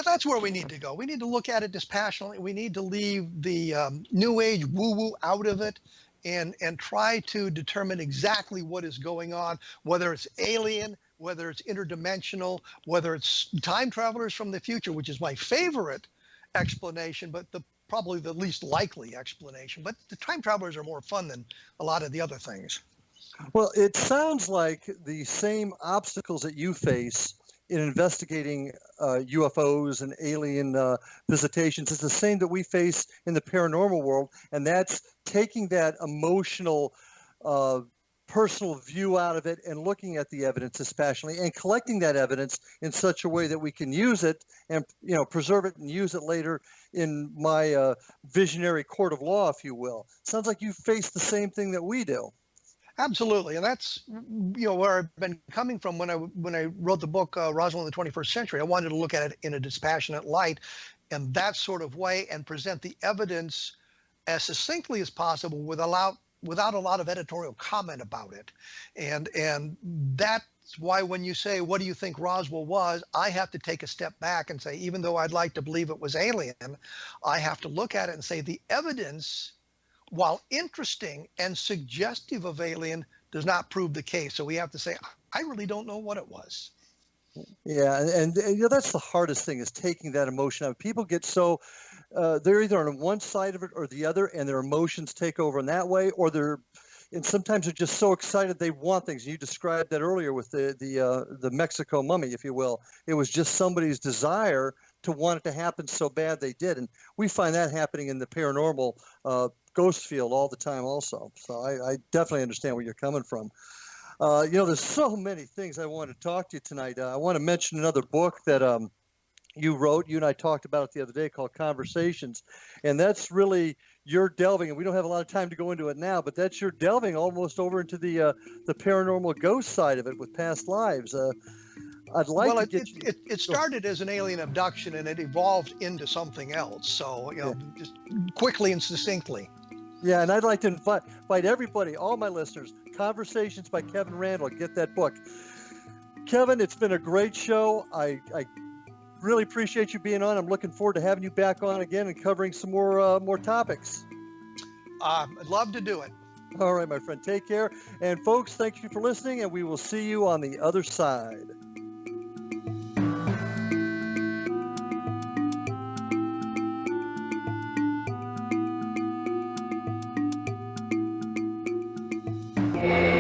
that's where we need to go. We need to look at it dispassionately. We need to leave the New Age woo-woo out of it. And try to determine exactly what is going on, whether it's alien, whether it's interdimensional, whether it's time travelers from the future, which is my favorite explanation, but probably the least likely explanation. But the time travelers are more fun than a lot of the other things. Well, it sounds like the same obstacles that you face in investigating UFOs and alien visitations is the same that we face in the paranormal world, and that's taking that emotional, personal view out of it and looking at the evidence dispassionately and collecting that evidence in such a way that we can use it and preserve it and use it later in my visionary court of law, if you will. Sounds like you face the same thing that we do. Absolutely, and that's where I've been coming from when I wrote the book Roswell in the 21st Century. I wanted to look at it in a dispassionate light, in that sort of way, and present the evidence as succinctly as possible without a lot of editorial comment about it. And that's why when you say, what do you think Roswell was, I have to take a step back and say, even though I'd like to believe it was alien, I have to look at it and say the evidence, while interesting and suggestive of alien, does not prove the case. So we have to say, I really don't know what it was. Yeah, and that's the hardest thing, is taking that emotion out. People get so they're either on one side of it or the other, and their emotions take over in that way, or and sometimes they're just so excited they want things. You described that earlier with the Mexico mummy, if you will. It was just somebody's desire to want it to happen so bad they did, and we find that happening in the paranormal ghost field all the time also. So I definitely understand where you're coming from. There's so many things I want to talk to you tonight. I want to mention another book that you wrote. You and I talked about it the other day, called Conversations. And that's really you're delving, and we don't have a lot of time to go into it now, but that's your delving almost over into the paranormal ghost side of it with past lives. I'd like Well, to get you. it started as an alien abduction and it evolved into something else. So, just quickly and succinctly. Yeah, and I'd like to invite everybody, all my listeners, Conversations by Kevin Randle. Get that book. Kevin, it's been a great show. I really appreciate you being on. I'm looking forward to having you back on again and covering some more topics. I'd love to do it. All right, my friend, take care. And folks, thank you for listening, and we will see you on the other side. Yeah.